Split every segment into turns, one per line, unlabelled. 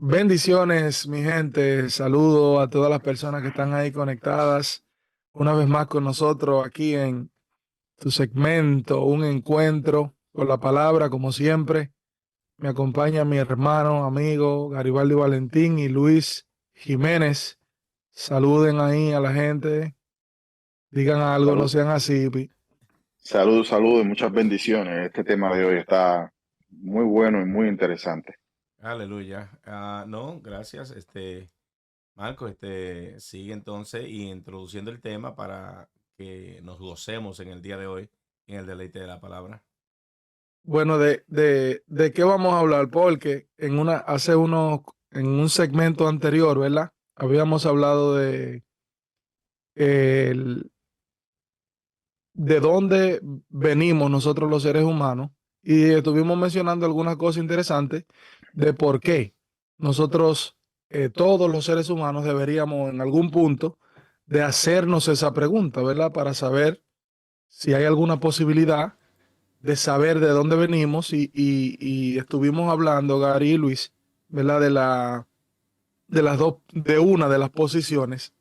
Bendiciones, mi gente. Saludo a todas las personas que están ahí conectadas una vez más con nosotros aquí en tu segmento, un encuentro con la palabra, como siempre. Me acompaña mi hermano, amigo Garibaldi Valentín y Luis Jiménez. Saluden ahí a la gente, digan algo, no
Salud,
sean así.
salud y muchas bendiciones. Este tema de hoy está muy bueno y muy interesante.
Aleluya. No, gracias. Marco, sigue entonces y introduciendo el tema para que nos gocemos en el día de hoy, en el deleite de la palabra.
Bueno, ¿de qué vamos a hablar? Porque en un segmento anterior, ¿verdad? Habíamos hablado el- de dónde venimos nosotros los seres humanos y estuvimos mencionando algunas cosas interesantes de por qué nosotros, todos los seres humanos, deberíamos en algún punto de hacernos esa pregunta, ¿verdad? Para saber si hay alguna posibilidad de saber de dónde venimos y estuvimos hablando, Gary y Luis, ¿verdad? De las dos, de una de las posiciones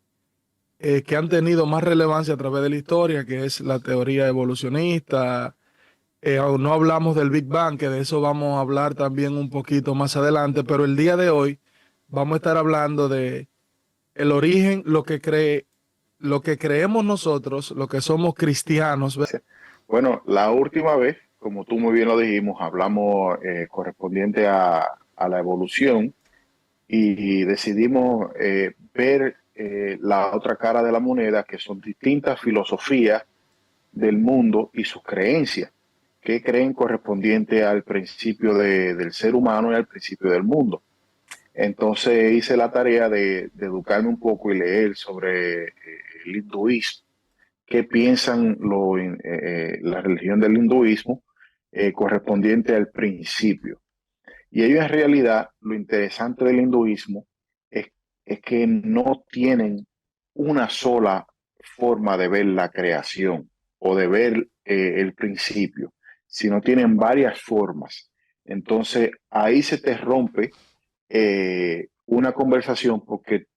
que han tenido más relevancia a través de la historia, que es la teoría evolucionista. Aún no hablamos del Big Bang, que de eso vamos a hablar también un poquito más adelante, pero el día de hoy vamos a estar hablando de el origen, lo que creemos nosotros, lo que somos cristianos.
Bueno, la última vez, como tú muy bien lo dijimos, hablamos correspondiente a la evolución y decidimos ver la otra cara de la moneda, que son distintas filosofías del mundo y sus creencias, que creen correspondiente al principio del ser humano y al principio del mundo. Entonces hice la tarea de educarme un poco y leer sobre el hinduismo, qué piensan la religión del hinduismo correspondiente al principio. Y ellos en realidad, lo interesante del hinduismo es, es que no tienen una sola forma de ver la creación o de ver el principio, sino tienen varias formas. Entonces ahí se te rompe una conversación porque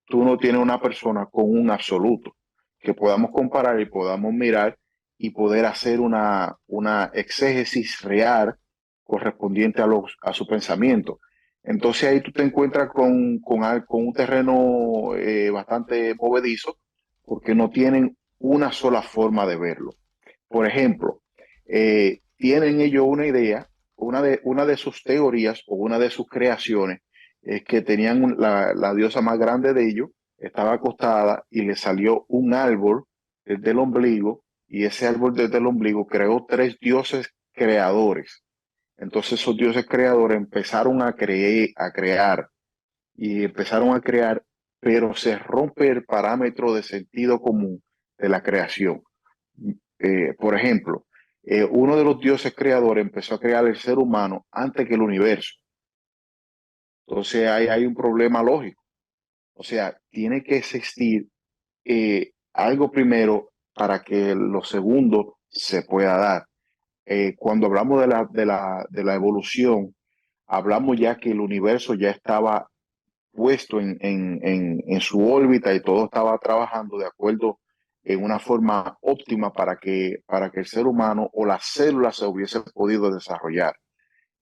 tú no tienes una persona con un absoluto que podamos comparar y podamos mirar y poder hacer una exégesis real correspondiente a su pensamiento. Entonces ahí tú te encuentras con un terreno bastante movedizo porque no tienen una sola forma de verlo. Por ejemplo, tienen ellos una idea, una de sus teorías o una de sus creaciones es que tenían la diosa más grande de ellos, estaba acostada y le salió un árbol desde el ombligo y ese árbol desde el ombligo creó tres dioses creadores. Entonces esos dioses creadores empezaron a crear y empezaron a crear, pero se rompe el parámetro de sentido común de la creación. Por ejemplo, uno de los dioses creadores empezó a crear el ser humano antes que el universo. Entonces hay un problema lógico. O sea, tiene que existir algo primero para que lo segundo se pueda dar. Cuando hablamos de la evolución, hablamos ya que el universo ya estaba puesto en su órbita y todo estaba trabajando de acuerdo en una forma óptima para que el ser humano o las células se hubiesen podido desarrollar.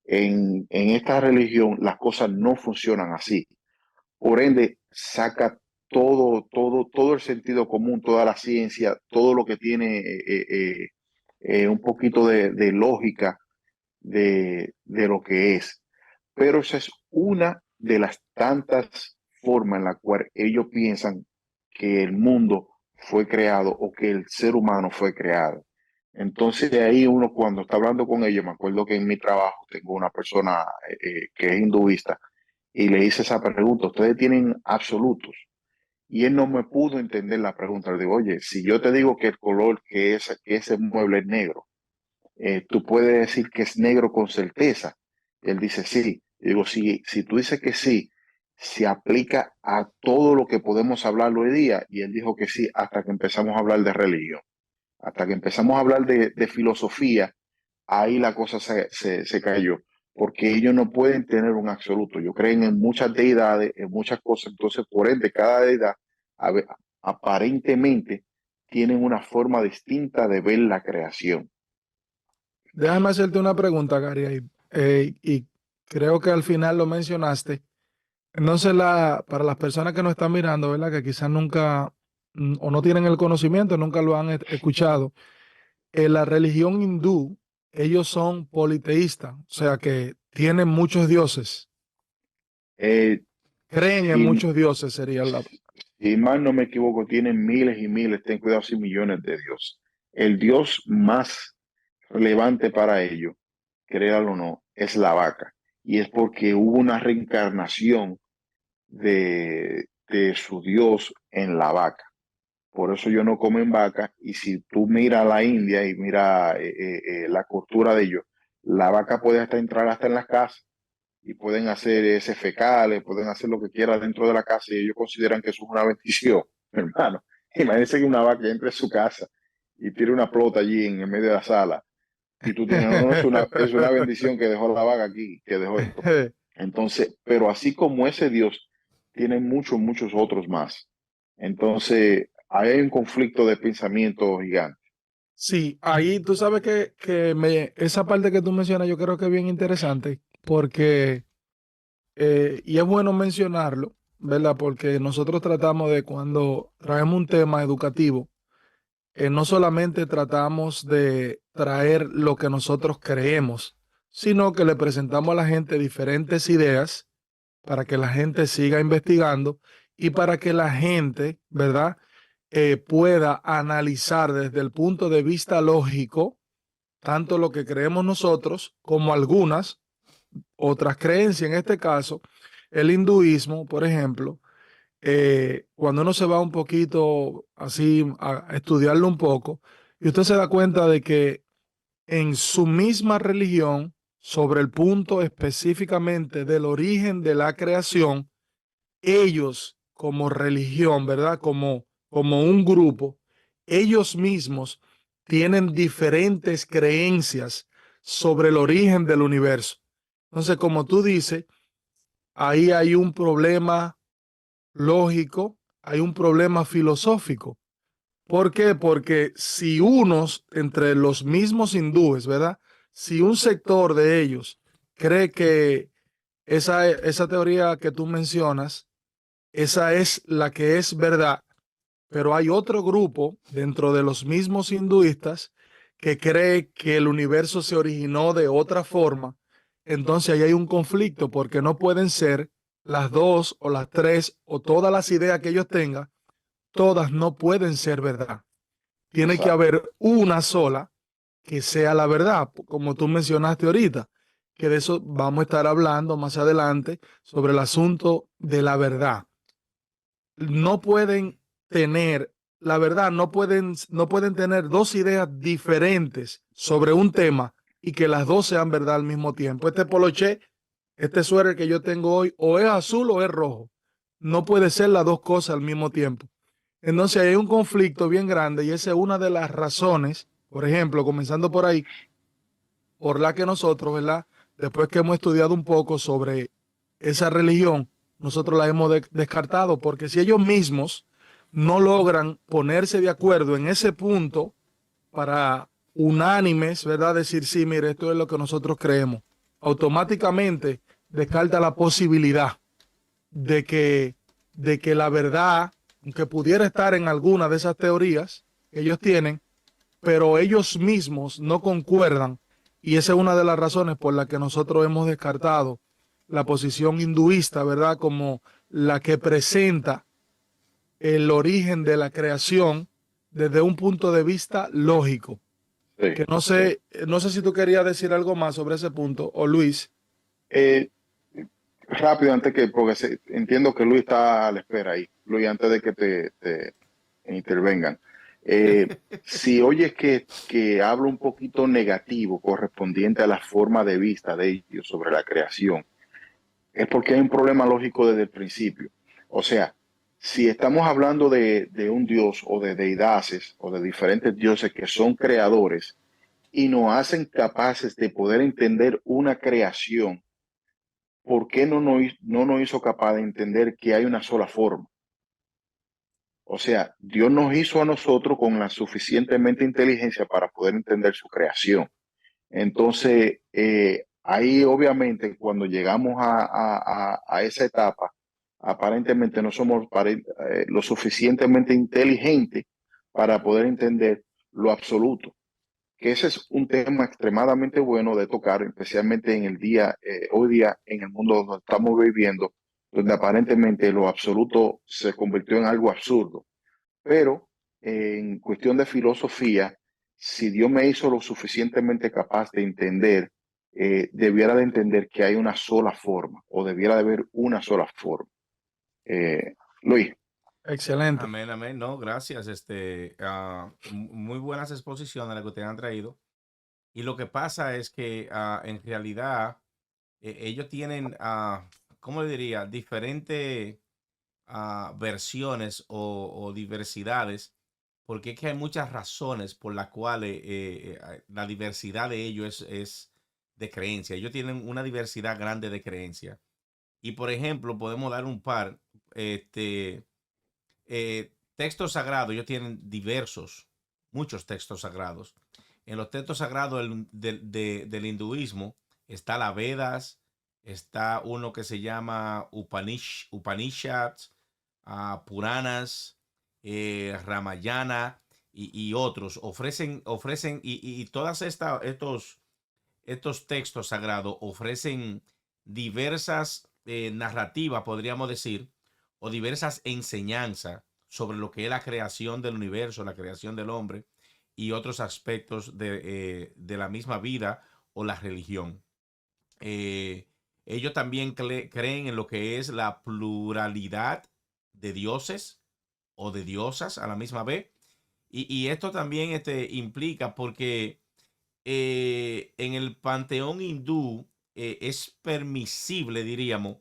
En esta religión las cosas no funcionan así. Por ende, saca todo el sentido común, toda la ciencia, todo lo que tiene un poquito de lógica de lo que es. Pero esa es una de las tantas formas en la cual ellos piensan que el mundo fue creado o que el ser humano fue creado. Entonces, de ahí uno cuando está hablando con ellos, me acuerdo que en mi trabajo tengo una persona que es hinduista y le hice esa pregunta, ¿ustedes tienen absolutos? Y él no me pudo entender la pregunta. Le digo, oye, si yo te digo que el color que ese mueble es negro, tú puedes decir que es negro con certeza. Él dice sí. Yo digo, si tú dices que sí, se aplica a todo lo que podemos hablar hoy día. Y él dijo que sí, hasta que empezamos a hablar de religión. Hasta que empezamos a hablar de filosofía, ahí la cosa se cayó. porque ellos no pueden tener un absoluto. Ellos creen en muchas deidades, en muchas cosas. Entonces, por ende, cada deidad a ver, aparentemente tienen una forma distinta de ver la creación.
Déjame hacerte una pregunta, Gary, ahí, y creo que al final lo mencionaste. Entonces, para las personas que nos están mirando, ¿verdad? Que quizás nunca o no tienen el conocimiento, nunca lo han escuchado. La religión hindú, ellos son politeístas, o sea que tienen muchos dioses,
Eh,
creen en
si,
muchos dioses, sería la...
si mal no me equivoco, tienen miles y miles, ten cuidado, si millones de dioses. El dios más relevante para ellos, créalo o no, es la vaca. Y es porque hubo una reencarnación de su dios en la vaca. Por eso ellos no comen vaca. Y si tú miras la India y mira la cultura de ellos, la vaca puede hasta entrar hasta en las casas y pueden hacer ese fecales, pueden hacer lo que quieran dentro de la casa y ellos consideran que eso es una bendición, hermano. Imagínense que una vaca entre en su casa y tire una plota allí en el medio de la sala y tú tienes, no, no, es una bendición que dejó la vaca aquí, que dejó esto. Entonces, pero así como ese Dios, tiene muchos, muchos otros más. Entonces, hay un conflicto de pensamiento gigante.
Sí, ahí tú sabes esa parte que tú mencionas yo creo que es bien interesante porque, y es bueno mencionarlo, ¿verdad? Porque nosotros tratamos de cuando traemos un tema educativo, no solamente tratamos de traer lo que nosotros creemos, sino que le presentamos a la gente diferentes ideas para que la gente siga investigando y para que la gente, ¿verdad? Pueda analizar desde el punto de vista lógico tanto lo que creemos nosotros como algunas otras creencias. En este caso, el hinduismo, por ejemplo, cuando uno se va un poquito así a estudiarlo un poco, y usted se da cuenta de que en su misma religión, sobre el punto específicamente del origen de la creación, ellos como religión, ¿verdad? Como un grupo, ellos mismos tienen diferentes creencias sobre el origen del universo. Entonces, como tú dices, ahí hay un problema lógico, hay un problema filosófico. ¿Por qué? Porque si unos entre los mismos hindúes, ¿verdad? Si un sector de ellos cree que esa teoría que tú mencionas, esa es la que es verdad, pero hay otro grupo dentro de los mismos hinduistas que cree que el universo se originó de otra forma, entonces ahí hay un conflicto porque no pueden ser las dos o las tres o todas las ideas que ellos tengan, todas no pueden ser verdad. Tiene que
Exacto.
haber una sola que sea la verdad, como tú mencionaste ahorita, que de eso vamos a estar hablando más adelante sobre el asunto de la verdad. No pueden tener, la verdad, no pueden tener dos ideas diferentes sobre un tema y que las dos sean verdad al mismo tiempo. Este poloché, este suéter que yo tengo hoy, o es azul o es rojo. No puede ser las dos cosas al mismo tiempo. Entonces hay un conflicto bien grande y esa es una de las razones, por ejemplo, comenzando por ahí, por la que nosotros, ¿verdad? Después que hemos estudiado un poco sobre esa religión, nosotros la hemos descartado, porque si ellos mismos no logran ponerse de acuerdo en ese punto para unánimes, ¿verdad? Decir, sí, mire, esto es lo que nosotros creemos, automáticamente descarta la posibilidad de que, de que la verdad, aunque pudiera estar en alguna de esas teorías que ellos tienen, pero ellos mismos no concuerdan y esa es una de las razones por las que nosotros hemos descartado la posición hinduista, ¿verdad? Como la que presenta el origen de la creación desde un punto de vista lógico.
Sí,
Que
sí.
no sé si tú querías decir algo más sobre ese punto, o Luis.
Eh, rápido, antes que, porque entiendo que Luis está a la espera ahí. Luis, antes de que te intervengan. Si oyes que hablo un poquito negativo correspondiente a la forma de vista de ellos sobre la creación, es porque hay un problema lógico desde el principio. O sea, si estamos hablando de un dios o de deidades o de diferentes dioses que son creadores y nos hacen capaces de poder entender una creación, ¿por qué no nos hizo capaz de entender que hay una sola forma? O sea, Dios nos hizo a nosotros con la suficientemente inteligencia para poder entender su creación. Entonces, ahí obviamente cuando llegamos a esa etapa, aparentemente no somos lo suficientemente inteligentes para poder entender lo absoluto, que ese es un tema extremadamente bueno de tocar, especialmente en el día, hoy día, en el mundo donde estamos viviendo, donde aparentemente lo absoluto se convirtió en algo absurdo. Pero en cuestión de filosofía, si Dios me hizo lo suficientemente capaz de entender, debiera de entender que hay una sola forma, o debiera de haber una sola forma. Luis.
Excelente.
Amén, amén. No, gracias. Muy buenas exposiciones las que ustedes han traído. Y lo que pasa es que en realidad ellos tienen, ¿cómo le diría? Diferentes versiones o diversidades, porque es que hay muchas razones por las cuales la diversidad de ellos es de creencia. Ellos tienen una diversidad grande de creencia. Y por ejemplo, podemos dar un par. Este, Textos sagrados, ellos tienen diversos, muchos textos sagrados. En los textos sagrados del hinduismo está la Vedas, está uno que se llama Upanishads, Puranas, Ramayana y otros. Ofrecen y todas estos textos sagrados ofrecen diversas narrativas, podríamos decir, o diversas enseñanzas sobre lo que es la creación del universo, la creación del hombre y otros aspectos de la misma vida o la religión. Ellos también creen en lo que es la pluralidad de dioses o de diosas a la misma vez. Y esto también implica porque en el panteón hindú es permisible, diríamos,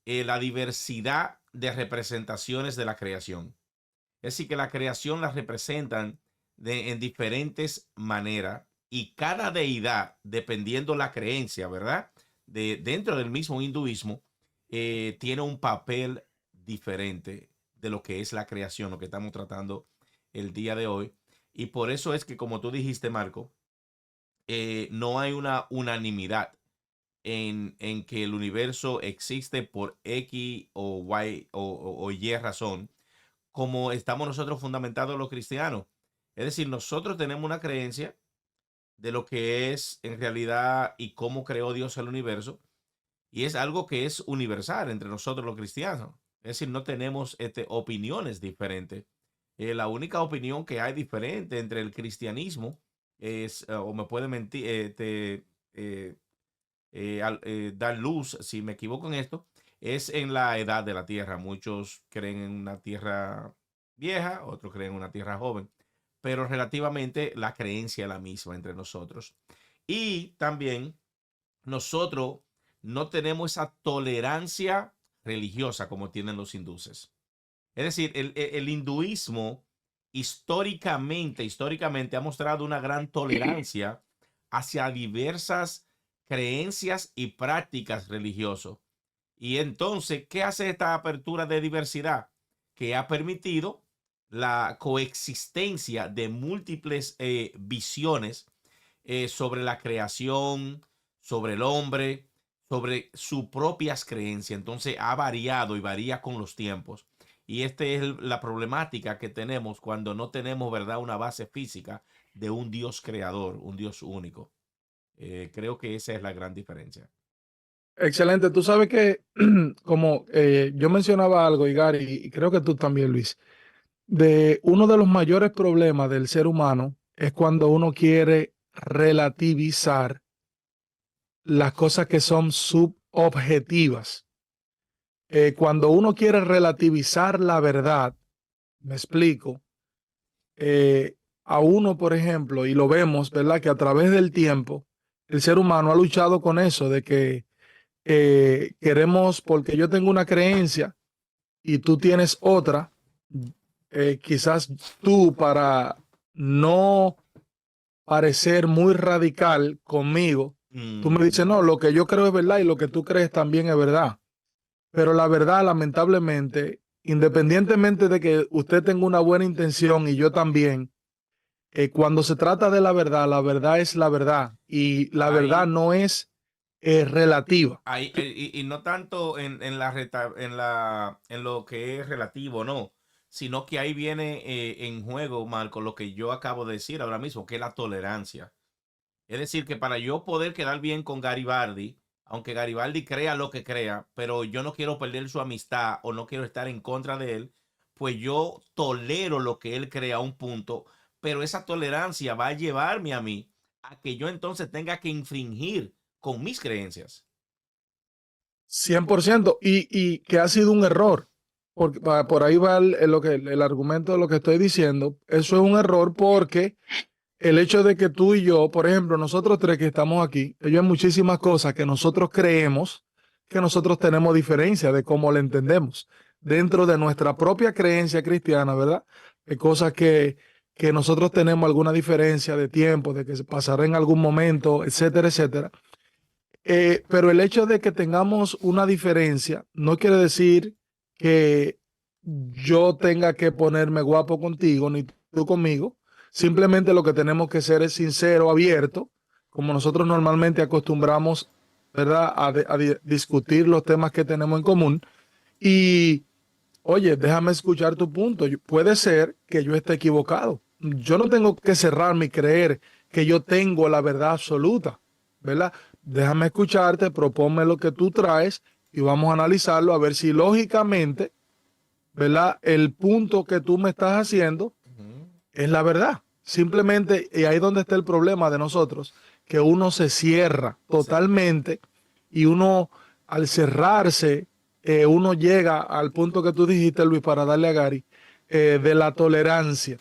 la diversidad de representaciones de la creación. Es decir, que la creación la representan en diferentes maneras y cada deidad, dependiendo la creencia, ¿verdad? Dentro del mismo hinduismo, tiene un papel diferente de lo que es la creación, lo que estamos tratando el día de hoy. Y por eso es que, como tú dijiste, Marco, no hay una unanimidad en que el universo existe por X o Y o Y razón, como estamos nosotros fundamentados los cristianos. Es decir, nosotros tenemos una creencia de lo que es en realidad y cómo creó Dios el universo, y es algo que es universal entre nosotros los cristianos. Es decir, no tenemos opiniones diferentes. La única opinión que hay diferente entre el cristianismo es, o me puede mentir, eh, dar luz, si me equivoco en esto, es en la edad de la tierra. Muchos creen en una tierra vieja, otros creen en una tierra joven, pero relativamente la creencia es la misma entre nosotros. Y también nosotros no tenemos esa tolerancia religiosa como tienen los hinduses. Es decir, el hinduismo históricamente ha mostrado una gran tolerancia hacia diversas creencias y prácticas religiosas. Y entonces, ¿qué hace esta apertura de diversidad? Que ha permitido la coexistencia de múltiples visiones sobre la creación, sobre el hombre, sobre sus propias creencias. Entonces ha variado y varía con los tiempos. Y esta es la problemática que tenemos cuando no tenemos, ¿verdad?, una base física de un Dios creador, un Dios único. Creo que esa es la gran diferencia.
Excelente. Tú sabes que, como yo mencionaba algo, Igar, y creo que tú también, Luis, de uno de los mayores problemas del ser humano es cuando uno quiere relativizar las cosas que son subobjetivas. Cuando uno quiere relativizar la verdad, me explico, a uno, por ejemplo, y lo vemos, ¿verdad? Que a través del tiempo, el ser humano ha luchado con eso, de que queremos, porque yo tengo una creencia y tú tienes otra, quizás tú para no parecer muy radical conmigo. Tú me dices, no, lo que yo creo es verdad y lo que tú crees también es verdad. Pero la verdad, lamentablemente, independientemente de que usted tenga una buena intención y yo también, cuando se trata de la verdad es la verdad y la verdad
Ahí,
no es relativa.
ahí, y no tanto en lo que es relativo, no, sino que ahí viene en juego, Marco, lo que yo acabo de decir ahora mismo, que es la tolerancia. Es decir, que para yo poder quedar bien con Garibaldi, aunque Garibaldi crea lo que crea, pero yo no quiero perder su amistad o no quiero estar en contra de él, pues yo tolero lo que él crea a un punto, pero esa tolerancia va a llevarme a mí a que yo entonces tenga que infringir con mis creencias.
100%. Y que ha sido un error. Por ahí va el argumento de lo que estoy diciendo. Eso es un error porque el hecho de que tú y yo, por ejemplo, nosotros tres que estamos aquí, hay muchísimas cosas que nosotros creemos que nosotros tenemos diferencia de cómo le entendemos dentro de nuestra propia creencia cristiana, ¿verdad? Hay cosas que nosotros tenemos alguna diferencia de tiempo, de que se pasará en algún momento, etcétera, etcétera. Pero el hecho de que tengamos una diferencia no quiere decir que yo tenga que ponerme guapo contigo ni tú conmigo. Simplemente lo que tenemos que ser es sincero, abierto, como nosotros normalmente acostumbramos, ¿verdad? Discutir los temas que tenemos en común. Y, oye, déjame escuchar tu punto. Puede ser que yo esté equivocado. Yo no tengo que cerrarme y creer que yo tengo la verdad absoluta, ¿verdad? Déjame escucharte, proponme lo que tú traes y vamos a analizarlo a ver si lógicamente, ¿verdad? El punto que tú me estás haciendo
Ujú.
es la verdad. Simplemente, y ahí es donde está el problema de nosotros, que uno se cierra
Sí.
totalmente y uno, al cerrarse, uno llega al punto que tú dijiste, Luis, para darle a Gary, de la tolerancia.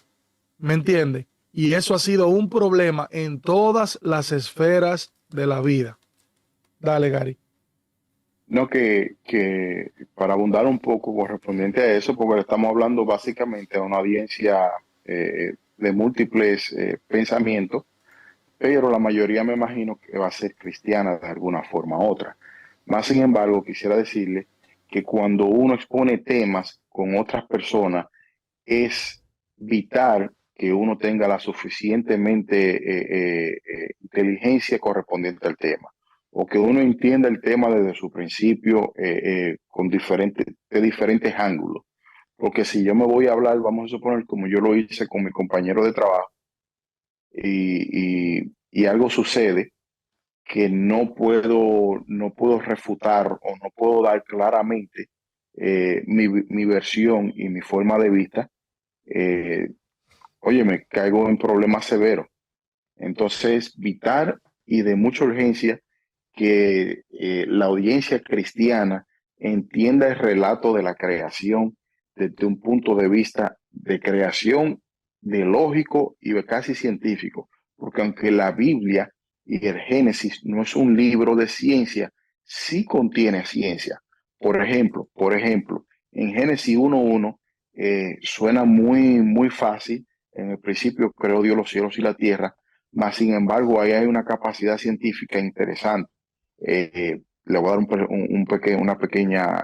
¿Me entiendes? Y eso ha sido un problema en todas las esferas de la vida. Dale, Gary.
No, que para abundar un poco correspondiente a eso, porque estamos hablando básicamente a una audiencia de múltiples pensamientos, pero la mayoría me imagino que va a ser cristiana de alguna forma u otra. Más sin embargo, quisiera decirle que cuando uno expone temas con otras personas, es vital que uno tenga la suficientemente inteligencia correspondiente al tema, o que uno entienda el tema desde su principio con de diferentes ángulos. Porque si yo me voy a hablar, vamos a suponer, como yo lo hice con mi compañero de trabajo, y algo sucede que no puedo refutar o no puedo dar claramente mi versión y mi forma de vista, eh, oye, me caigo en problemas severos. Entonces, vital y de mucha urgencia que la audiencia cristiana entienda el relato de la creación desde un punto de vista de creación, de lógico y de casi científico, porque aunque la Biblia y el Génesis no es un libro de ciencia, sí contiene ciencia. Por ejemplo, en Génesis 1.1 suena muy fácil. En el principio creó Dios los cielos y la tierra, mas sin embargo ahí hay una capacidad científica interesante. Le voy a dar una pequeña...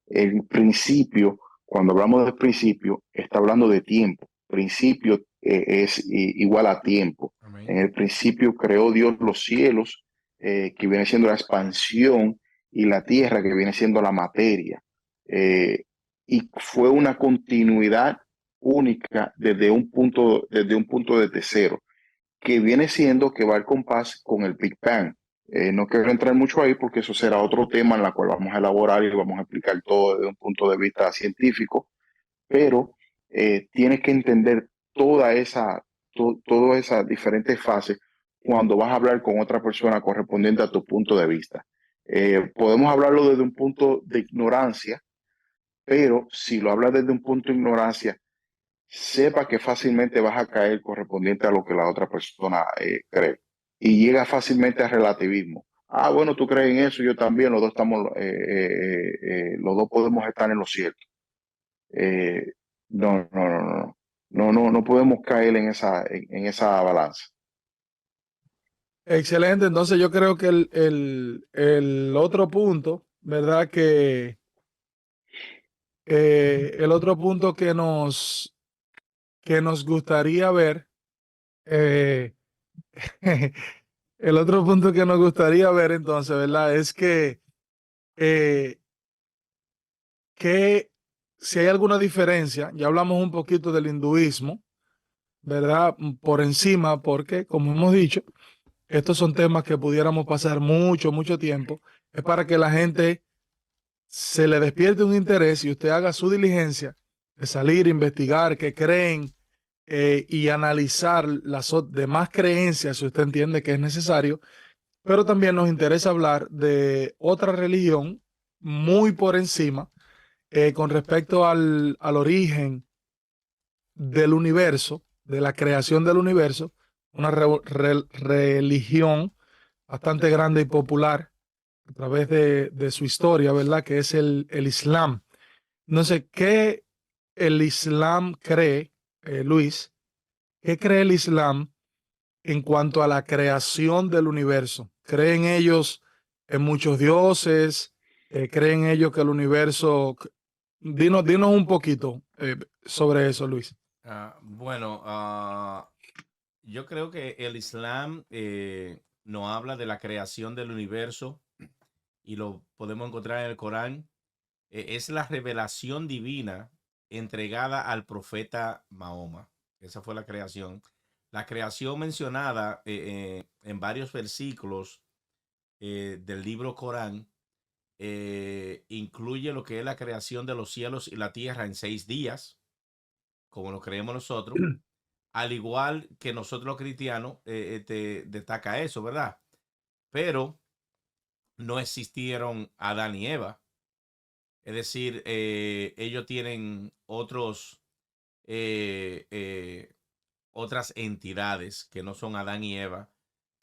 el principio, cuando hablamos de principio, está hablando de tiempo. Principio es igual a tiempo. En
Amén.
el principio creó Dios los cielos, que viene siendo la expansión, y la tierra, que viene siendo la materia. Eh, y fue una continuidad única desde un punto desde cero, que viene siendo que va al compás con el Big Bang. No quiero entrar mucho ahí porque eso será otro tema en el cual vamos a elaborar y vamos a explicar todo desde un punto de vista científico, pero tienes que entender todas esas diferentes fases cuando vas a hablar con otra persona correspondiente a tu punto de vista. Podemos hablarlo desde un punto de ignorancia, pero si lo hablas desde un punto de ignorancia, sepa que fácilmente vas a caer correspondiente a lo que la otra persona cree. Y llega fácilmente al relativismo. Ah, bueno, tú crees en eso, yo también, los dos podemos estar en lo cierto. Eh, no. no podemos caer en esa balanza.
Excelente. Entonces yo creo que el otro punto, ¿verdad? El otro punto que nos gustaría ver, eh, el otro punto que nos gustaría ver entonces, ¿verdad? Es eh, que si hay alguna diferencia, ya hablamos un poquito del hinduismo, ¿verdad? Por encima, porque como hemos dicho, estos son temas que pudiéramos pasar mucho tiempo. Es para que la gente se le despierte un interés y usted haga su diligencia de salir, investigar qué creen y analizar las demás creencias si usted entiende que es necesario. Pero también nos interesa hablar de otra religión muy por encima con respecto al origen del universo, de la creación del universo, una religión bastante grande y popular a través de su historia, ¿verdad? Que es el Islam. No sé, ¿qué el Islam cree, Luis? ¿Qué cree el Islam en cuanto a la creación del universo? ¿Creen ellos en muchos dioses? ¿Creen ellos que el universo... Dinos un poquito sobre eso, Luis.
Bueno, yo creo que el Islam nos habla de la creación del universo y lo podemos encontrar en el Corán. Es la revelación divina entregada al profeta Mahoma. Esa fue la creación. La creación mencionada en varios versículos del libro Corán incluye lo que es la creación de los cielos y la tierra en 6 días, como lo creemos nosotros, al igual que nosotros los cristianos, destaca eso, ¿verdad? Pero no existieron Adán y Eva. Es decir, ellos tienen eh, eh, otras entidades que no son Adán y Eva.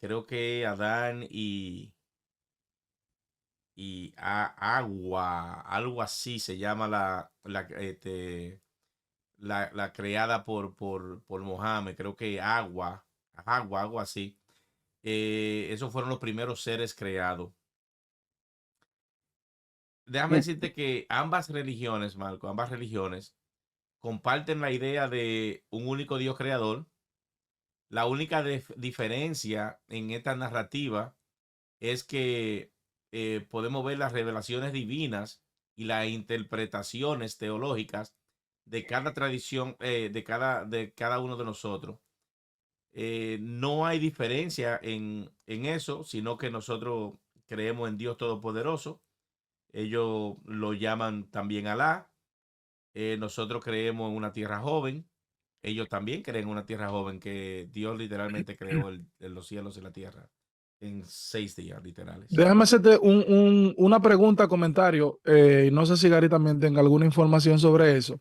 Creo que Adán y Agua, algo así se llama la creada por Mohammed. Creo que algo así. Esos fueron los primeros seres creados. Déjame decirte que ambas religiones, Marco, ambas religiones comparten la idea de un único Dios creador. La única diferencia en esta narrativa es que podemos ver las revelaciones divinas y las interpretaciones teológicas de cada tradición, de cada uno de nosotros. No hay diferencia en eso, sino que nosotros creemos en Dios Todopoderoso. Ellos lo llaman también Alá. Nosotros creemos en una tierra joven. Ellos también creen en una tierra joven que Dios literalmente creó los cielos y la tierra en 6 días literales.
Déjame hacerte una pregunta, comentario. No sé si Gary también tenga alguna información sobre eso,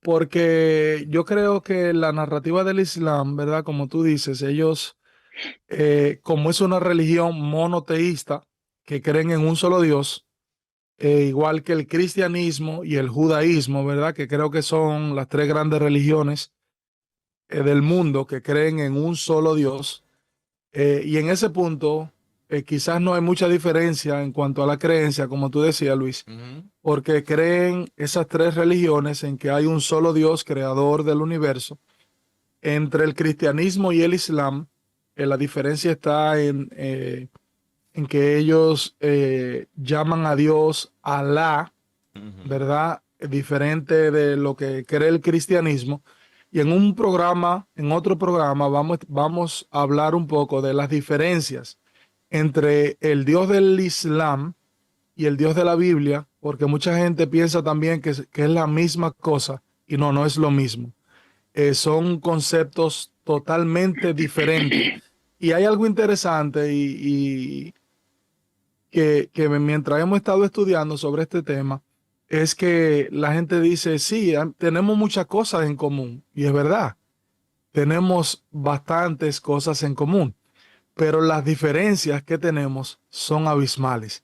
porque yo creo que la narrativa del Islam, ¿verdad? Como tú dices, ellos, como es una religión monoteísta, que creen en un solo Dios, igual que el cristianismo y el judaísmo, ¿verdad? Que creo que son las tres grandes religiones del mundo que creen en un solo Dios. Y en ese punto, quizás no hay mucha diferencia en cuanto a la creencia, como tú decías, Luis,
Ujú.
porque creen esas tres religiones en que hay un solo Dios, creador del universo. Entre el cristianismo y el islam, la diferencia está en que ellos llaman a Dios Alá,
Ujú.
¿verdad? Diferente de lo que cree el cristianismo. Y en un programa, en otro programa, vamos a hablar un poco de las diferencias entre el Dios del Islam y el Dios de la Biblia, porque mucha gente piensa también que es la misma cosa y no, no es lo mismo. Son conceptos totalmente diferentes. Y hay algo interesante y que mientras hemos estado estudiando sobre este tema, es que la gente dice, sí, tenemos muchas cosas en común, y es verdad, tenemos bastantes cosas en común, pero las diferencias que tenemos son abismales.